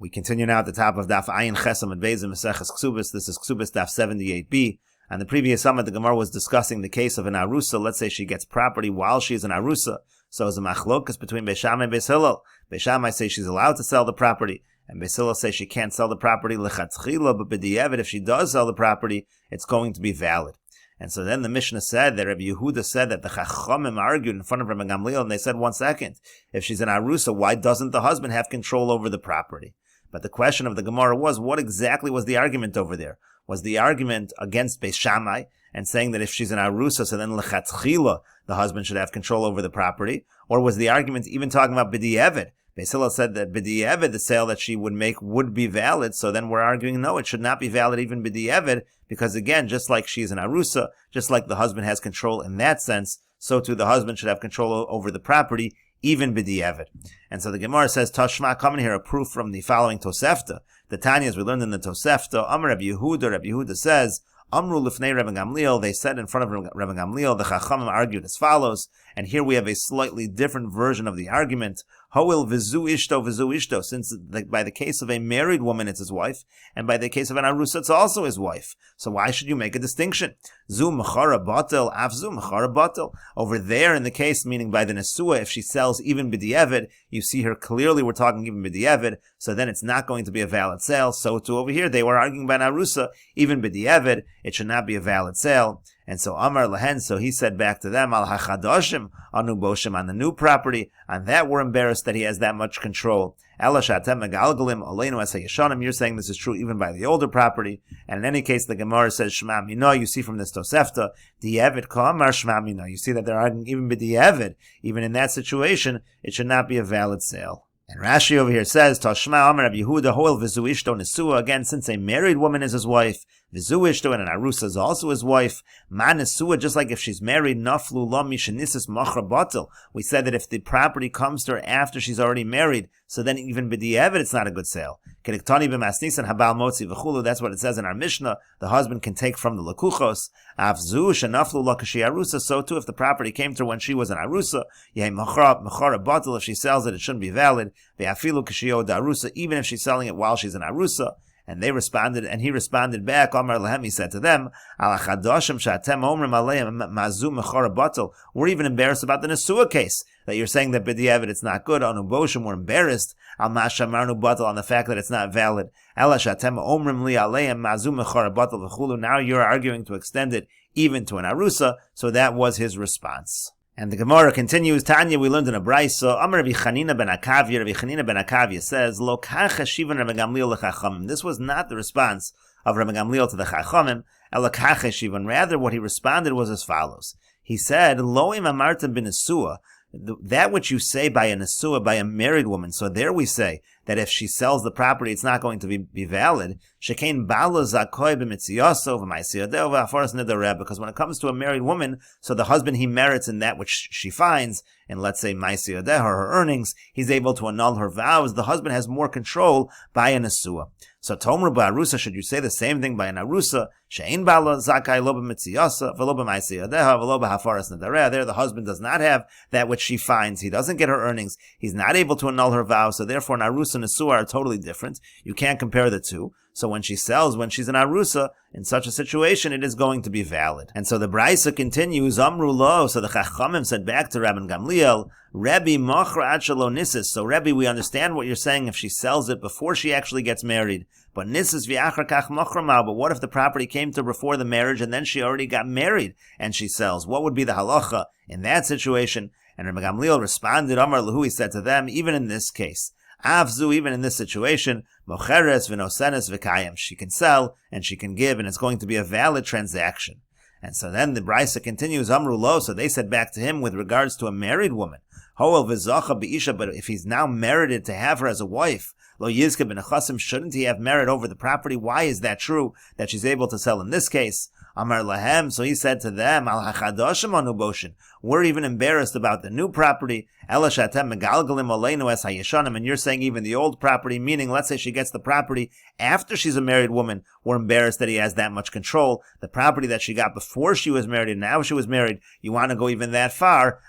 We continue now at the top of Daf Ayin Chesam and Beis Mesechet Kesuvos. This is Kesuvos Daf 78b. On the previous summit, the Gemara was discussing the case of an arusa. Let's say she gets property while she is an arusa. So it's a machlokas between Beis Shammai and Beis Hillel. Beis Shammai say she's allowed to sell the property, and Beis Hillel say she can't sell the property lechatchila, but b'diavad, if she does sell the property, it's going to be valid. And so then the Mishnah said that Rabbi Yehuda said that the Chachamim argued in front of Rabbi Gamliel, and they said, 1 second, if she's an arusa, why doesn't the husband have control over the property? But the question of the Gemara was, what exactly was the argument over there? Was the argument against Beis Shammai and saying that if she's an arusa, so then lechatchila, the husband should have control over the property? Or was the argument even talking about b'diavad? Beis Hillel said that b'diavad, the sale that she would make, would be valid. So then we're arguing, no, it should not be valid even b'diavad, because again, just like she's an arusa, just like the husband has control in that sense, so too the husband should have control over the property, even b'diavad. And so the Gemara says, Tashma, coming here, a proof from the following Tosefta. The Tanyas we learned in the Tosefta, Amar Rabbi Yehuda says, Amru lifnei Rabbi Gamliel, they said in front of Rabbi Gamliel, the Chachamim argued as follows, and here we have a slightly different version of the argument. Hoil vizu ishto, since by the case of a married woman it's his wife, and by the case of an arusa it's also his wife. So why should you make a distinction? Zu mechara batel, avzu mechara batel. Over there in the case, meaning by the nesua, if she sells even b'diavad, you see her clearly we're talking even b'diavad, so then it's not going to be a valid sale. So too over here, they were arguing by an arusa, even b'diavad, it should not be a valid sale. And so Amar Lehen, so he said back to them, Al hachadoshim, anu boshim, on the new property, on that we're embarrassed that he has that much control. Ela shatem megalgalim, oleinu es hayeshanim, you're saying this is true even by the older property. And in any case, the Gemara says, Shema Mino, you see from this Tosefta, Di'evid ka'amar Shema Mino, you see that they're arguing even b'di'evid, even in that situation, it should not be a valid sale. And Rashi over here says, Tashma Amar Rabbi Yehuda, Hoil vizu ishto nesua, again, since a married woman is his wife, vizu ishto, and an arusa is also his wife, ma nesua, just like if she's married, naflu la mishanisis machra batel. We said that if the property comes to her after she's already married, so then even b'di'evet, it's not a good sale. Kerektani b'masnisan habal motzi v'chulu, that's what it says in our Mishnah, the husband can take from the lakuchos. Avzu shenaflu la kashi arusa, so too if the property came to her when she was an arusa, yeh machra batel, if she sells it, it shouldn't be valid. Ve'afilu kashio darusa, even if she's selling it while she's an arusa. And they responded, and he responded back, Amar Lahem, he said to them, Al achadoshim shatem omrim aleim mazu mechara batel. We're even embarrassed about the nesua case, that you're saying that b'diavad it's not good. Anu boshim, we're embarrassed. Al mashamarnu batel, on the fact that it's not valid. Ela shatem omrim li aleim mazu mechara batel v'chulu. Now you're arguing to extend it even to an arusa, so that was his response. And the Gemara continues, Tanya, we learned in a Brayso, Amar Rabbi Chanina ben Akavya, Rabbi Chanina ben Akavya says, Lo kacha shivan Rabbi Gamliel lechachamim. This was not the response of Rabbi Gamliel to the Chachamim, Ela kacha shivan. Rather, what he responded was as follows. He said, Lo im amartem bin nesua, that which you say by a nesua, by a married woman. So there we say that if she sells the property, it's not going to be valid. Shekein bala zakoy b'mitziyaso v'maisiyadeo v'afaras nedareh. Because when it comes to a married woman, so the husband he merits in that which she finds, and let's say maisiyadeh, her earnings, he's able to annul her vows. The husband has more control by a nesua. So Tomer ba'arusa, should you say the same thing by an arusa? She'ein bala zakai lo b'mitziyasa v'lo b'maisiyadeha v'lo b'hafaras nedareh. There the husband does not have that which she finds. He doesn't get her earnings. He's not able to annul her vows. So therefore an arusa and nesua are totally different. You can't compare the two. So when she sells, when she's an arusa, in such a situation, it is going to be valid. And so the Braisa continues, Amru lo, so the Chachamim said back to Rabbi Gamliel, Rabbi machra ad shelo nisis. So Rabbi, we understand what you're saying if she sells it before she actually gets married. But nisis v'achar kach machra ma, but what if the property came to her before the marriage and then she already got married and she sells? What would be the halacha in that situation? And Rabbi Gamliel responded, Amar lahu, he said to them, even in this case, Avzu, even in this situation, mocheres v'nosenes v'kayim, she can sell and she can give, and it's going to be a valid transaction. And so then the Brisa continues, Amru lo, so they said back to him with regards to a married woman, Hoel v'zocha b'isha, but if he's now merited to have her as a wife, lo yizke b'nechasim, shouldn't he have merit over the property? Why is that true, that she's able to sell in this case? Amar lahem, so he said to them, Al hachadoshim anu boshin, we're even embarrassed about the new property. Ela shatem megalgalim oleinu es hayeshanim, and you're saying even the old property, meaning let's say she gets the property after she's a married woman, we're embarrassed that he has that much control. The property that she got before she was married and now she was married, you want to go even that far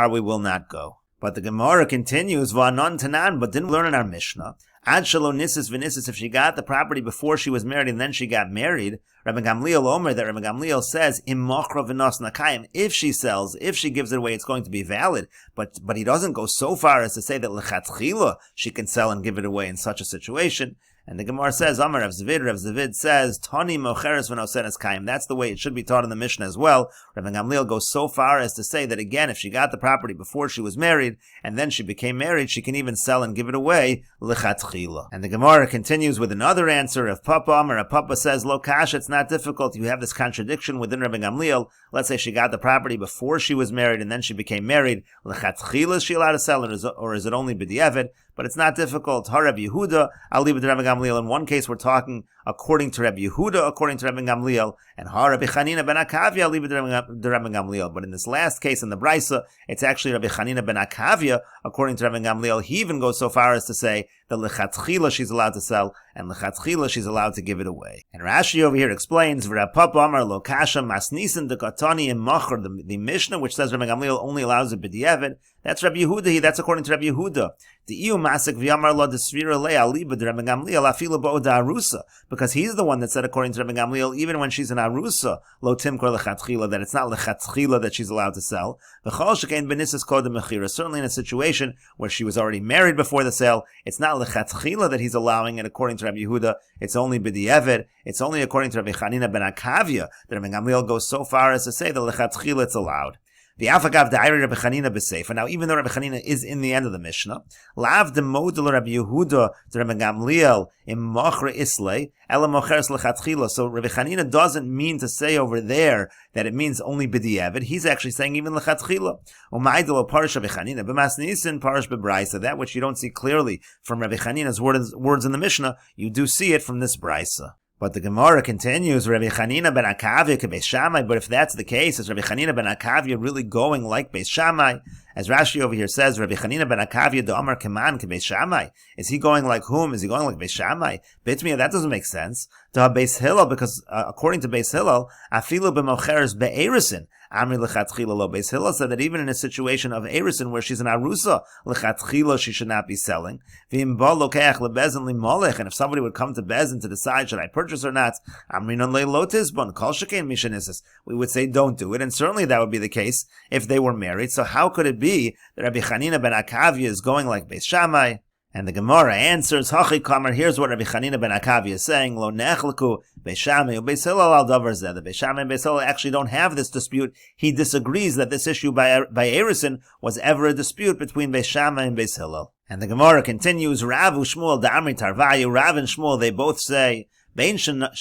we will not go. But the Gemara continues, Va'anon tanan, but didn't learn in our Mishnah, Ad shelo nisis v'nisis, if she got the property before she was married and then she got married, Rabbi Gamliel Omer, that Rabbi Gamliel says, im mochra v'nos nakayim, if she sells, if she gives it away, it's going to be valid. But he doesn't go so far as to say that lechatchila she can sell and give it away in such a situation. And the Gemara says, Amar Rav Zvid says, Tani mocheres v'nosenes kayim. That's the way it should be taught in the Mishnah as well. Rabbi Gamliel goes so far as to say that, again, if she got the property before she was married, and then she became married, she can even sell and give it away, lechatchila. And the Gemara continues with another answer. If Papa Amar, if Papa says, Lo kash, it's not difficult. You have this contradiction within Rabbi Gamliel. Let's say she got the property before she was married, and then she became married. Lechatchila, is she allowed to sell it, or is it only b'diavad? But it's not difficult. Rabbi Yehuda, I'll leave it to Rabbi Gamliel. In one case, we're talking according to Rabbi Yehuda, according to Rabbi Gamliel, and Rabbi Chanina ben Akavia, I'll leave it to Rabbi Gamliel. But in this last case, in the Brisa, it's actually Rabbi Chanina ben Akavia, according to Rabbi Gamliel. He even goes so far as to say that lechatchila she's allowed to sell, and lechatchila she's allowed to give it away. And Rashi over here explains, V'rapapa Amar lo kasha masnisin dekatani im machar, the Mishnah, which says Rabbi Gamliel only allows it b'diavad, that's Rabbi Yehuda, that's according to Rabbi Yehuda. The iu masik v'yamar lo desvira le aliba de Rabbi Gamliel afilu bo'oda arusa, because he's the one that said, according to Rabbi Gamliel, even when she's an arusa, lo timkor lechatchila, that it's not lechatchila that she's allowed to sell. V'chol shekein b'nisas kodem mechira, certainly in a situation where she was already married before the sale, it's not lechatchila that he's allowing it, according to Rabbi Yehuda, it's only b'diavad, it's only according to Rabbi Chanina ben Akavia that Rabbi Gamliel goes so far as to say that lechatchila it's allowed. The Afagav Da'iri Rabbi Chanina b'Seifa. Now, even though Rabbi Chanina is in the end of the Mishnah, Lav de Model Rabbi Yehuda to Rabbi Gamliel im Mochre Islay Ela Mocheres Lechatchila. So Rabbi Chanina doesn't mean to say over there that it means only b'diavad. He's actually saying even Lechatchila. Umaydelo Parish Rabbi Chanina b'Masnisin Parish b'Braisa. That which you don't see clearly from Rabbi Chanina's words in the Mishnah, you do see it from this Braisa. But the Gemara continues, Rabbi Chanina ben Akavia ke Beis Shammai. But if that's the case, is Rabbi Chanina ben Akavia really going like Beis Shammai? As Rashi over here says, Rabbi Chanina ben Akavia do Amar Keman ke Beis Shammai. Is he going like whom? Is he going like Beis Shammai? Bitmiya, that doesn't make sense. To Beis Hillel, because according to Beis Hillel, afilu b'mocheres be'erisin. Amri lechatchila lo. Beis Hillel said that even in a situation of erisin where she's an arusa, lechatchila she should not be selling. V'im ba lokeach lebezin limolech, and if somebody would come to bezin to decide should I purchase or not, amrinon lo tizbon kol shekein mishanisis, we would say don't do it, and certainly that would be the case if they were married. So how could it be that Rabbi Chanina ben Akavia is going like Beis Shammai? And the Gemara answers, Hachi Kamar, here's what Rabbi Chanina ben Akavia is saying, Lo nechleku Beis Shammai Beis Hillel al davar zeh. The Beis Shammai and Beis Hillel actually don't have this dispute. He disagrees that this issue by Erisin was ever a dispute between Beis Shammai and Beis Hillel. And the Gemara continues, Rav u'Shmuel da'amri tarvayu, Rav and Shmuel, they both say, whether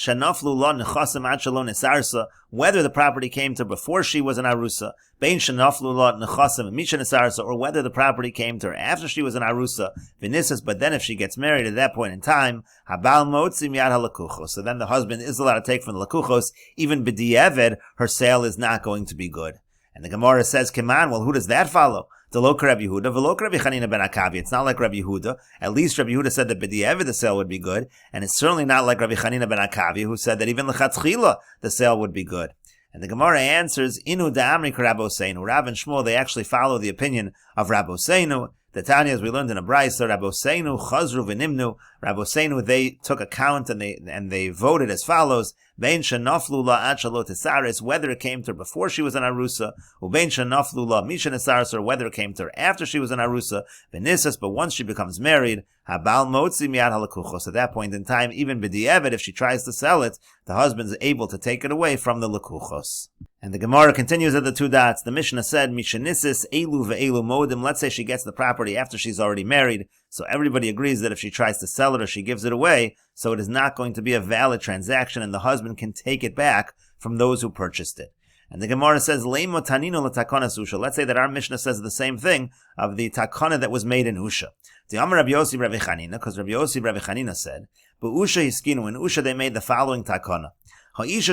the property came to her before she was an arusa, or whether the property came to her after she was an arusa, but then if she gets married at that point in time, so then the husband is allowed to take from the lakuchos, even b'di'eved, her sale is not going to be good. And the Gemara says, Keman, well, who does that follow? The Lo Rabbi Yehuda, V'lo Rabbi Chanina ben Akavia. It's not like Rabbi Yehuda. At least Rabbi Yehuda said that b'di'eved the sale would be good, and it's certainly not like Rabbi Chanina ben Akavia, who said that even l'chatchila the sale would be good. And the Gemara answers, Inu da'amri k'Rabboseinu. Rav and Shmuel, they actually follow the opinion of Rabboseinu. The Tanya, as we learned in a Brisa, Rabboseinu chazru v'nimnu. Rabboseinu, they took account and they voted as follows: Bein shenaflu la ad shelo tisaris, whether it came to her before she was an arusa, ubein shenaflu la misha nisaris, or whether it came to her after she was an arusa, v'nisas, but once she becomes married, habal motzi miyad halakuchos. At that point in time, even b'di'eved, if she tries to sell it, the husband is able to take it away from the lakuchos. And the Gemara continues at the two dots. The Mishnah said, Mishanisis elu ve'elu modim. Let's say she gets the property after she's already married, so everybody agrees that if she tries to sell it or she gives it away, so it is not going to be a valid transaction, and the husband can take it back from those who purchased it. And the Gemara says, Leimo tanino l'takana usha. Let's say that our Mishnah says the same thing of the takana that was made in Usha. The Amar Rabbi Yossi Rabbi Chanina, because Rabbi Yossi Rabbi Chanina said, but Usha hiskinu, in Usha they made the following takana. Let's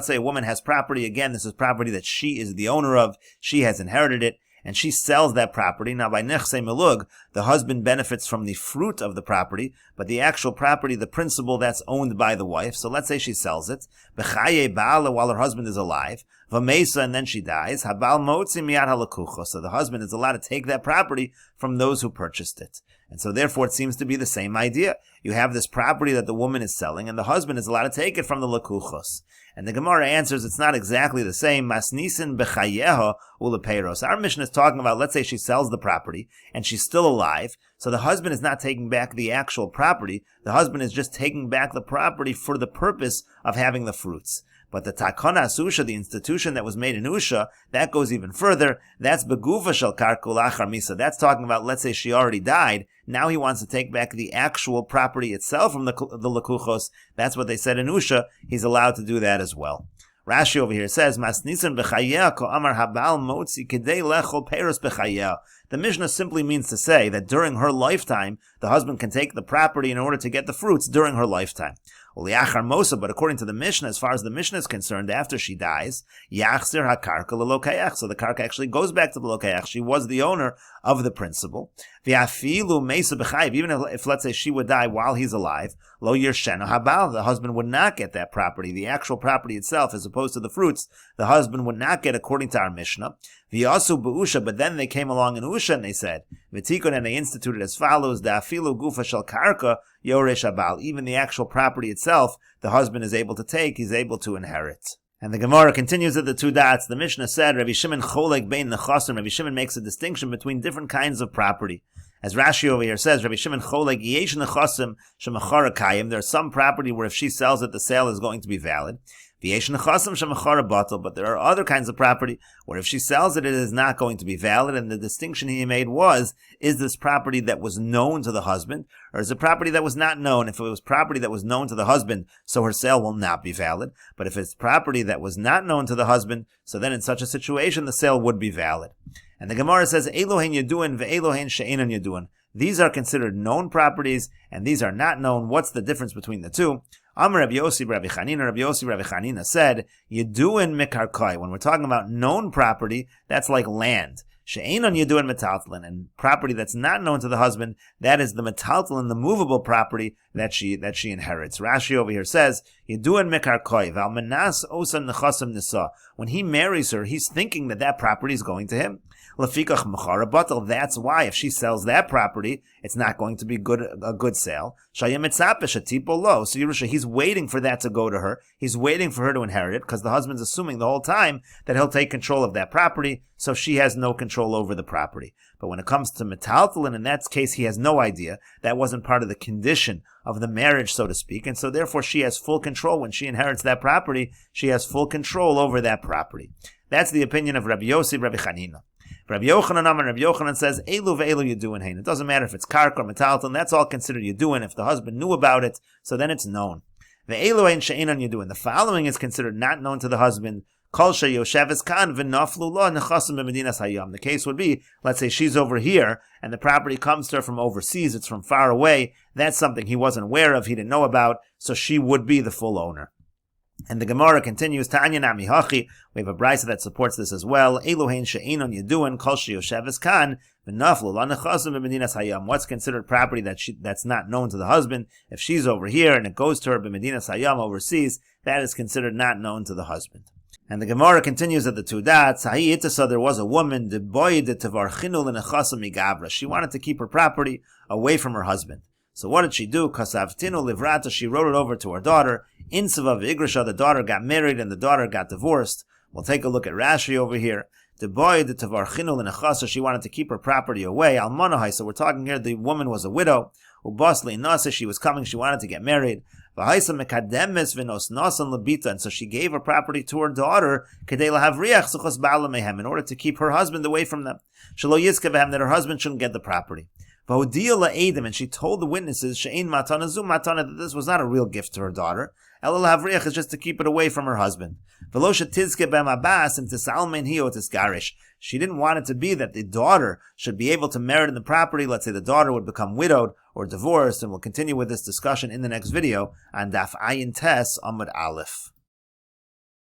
say a woman has property. Again, this is property that she is the owner of. She has inherited it, and she sells that property. Now, by nechse melug, the husband benefits from the fruit of the property, but the actual property, the principal, that's owned by the wife. So let's say she sells it, while her husband is alive, v'meisa, and then she dies. Habal motzi miyad halakucho. So the husband is allowed to take that property from those who purchased it. And so therefore it seems to be the same idea. You have this property that the woman is selling, and the husband is allowed to take it from the lekuchos. And the Gemara answers it's not exactly the same. Masnisin bechayeha ulepeiros. Our Mishnah is talking about, let's say she sells the property, and she's still alive, so the husband is not taking back the actual property. The husband is just taking back the property for the purpose of having the fruits. But the takana asusha, the institution that was made in Usha, that goes even further. That's begufa shel karka lachar misa. That's talking about, let's say she already died. Now he wants to take back the actual property itself from the lekuchos. That's what they said in Usha. He's allowed to do that as well. Rashi over here says, Masnisan b'chayeh ko amar habal motzi kedei lechol peros b'chayeh. The Mishnah simply means to say that during her lifetime, the husband can take the property in order to get the fruits during her lifetime. But according to the Mishnah, as far as the Mishnah is concerned, after she dies, yachzir hakarka lelokayach. So the karka actually goes back to the lokayach. She was the owner of the principal. V'afilu meisa b'chayiv. Even if, let's say, she would die while he's alive, lo yirshenu habal. The husband would not get that property, the actual property itself, as opposed to the fruits. The husband would not get, according to our Mishnah. V'yasu b'usha. But then they came along in Usha and they said, v'tikon, and they instituted as follows: da'afilu gufa shel karka yoresh habal. Even the actual property itself, the husband is able to take. He's able to inherit. And the Gemara continues at the two dots. The Mishnah said, Rabbi Shimon cholek bein nechasim. Rabbi Shimon makes a distinction between different kinds of property. As Rashi over here says, Rabbi Shimon cholek yesh nechasim shemachara kayim. There's some property where if she sells it, the sale is going to be valid. V'yesh nechasim shemachara batal. But there are other kinds of property where if she sells it, it is not going to be valid. And the distinction he made was, is this property that was known to the husband, or is it property that was not known? If it was property that was known to the husband, so her sale will not be valid. But if it's property that was not known to the husband, so then in such a situation, the sale would be valid. And the Gemara says, Elohen yaduin ve'elohen she'enon yaduin. These are considered known properties, and these are not known. What's the difference between the two? Amar Rabbi Yossi Rabbi Chanina said, Yaduin mikarkai. When we're talking about known property, that's like land. She'enon yaduin metaltalin, and property that's not known to the husband, that is the metaltalin, the movable property that she inherits. Rashi over here says, Yaduin mikarkai val menas osan nechasim nisa. When he marries her, he's thinking that property is going to him. Lafikach mechara batal. That's why if she sells that property, it's not going to be a good sale. Shayim etzapesh atipo lo. So Yerusha, he's waiting for that to go to her. He's waiting for her to inherit it because the husband's assuming the whole time that he'll take control of that property, so she has no control over the property. But when it comes to metaltalin, in that case, he has no idea. That wasn't part of the condition of the marriage, so to speak, and so therefore she has full control. When she inherits that property, she has full control over that property. That's the opinion of Rabbi Yossi, Rabbi Chanina. Rabbi Yochanan says, Elu ve'elu yaduin hein. It doesn't matter if it's karka or metaltalin, that's all considered yaduin. If the husband knew about it, so then it's known. Ve'elu hein she'enon yaduin. The following is considered not known to the husband. Kol she'yosheves kan v'naflu lo nechasim b'medinas hayam. The case would be, let's say she's over here, and the property comes to her from overseas, it's from far away. That's something he wasn't aware of, he didn't know about, so she would be the full owner. And the Gemara continues, Tanya nami hachi. We have a brisa that supports this as well. Elohein she'enon yaduin kol sheyosheves kan v'naflu lo nechasim b'medinas hayam. What's considered property that's not known to the husband? If she's over here and it goes to her b'medinas hayam overseas, that is considered not known to the husband. And the Gemara continues at the two dots. There was a woman, she wanted to keep her property away from her husband. So what did she do? Kasavtinu livrata, she wrote it over to her daughter. Insava v'igrisha, the daughter got married and the daughter got divorced. We'll take a look at Rashi over here. She wanted to keep her property away. Almanahai, so we're talking here, the woman was a widow. Ubasli nasa, she was coming, she wanted to get married. And so she gave her property to her daughter in order to keep her husband away from them. That her husband shouldn't get the property. And she told the witnesses that this was not a real gift to her daughter. Is just to keep it away from her husband. She didn't want it to be that the daughter should be able to merit in the property. Let's say the daughter would become widowed or divorced, and we'll continue with this discussion in the next video on Daf Ayin Tes Amud Aleph.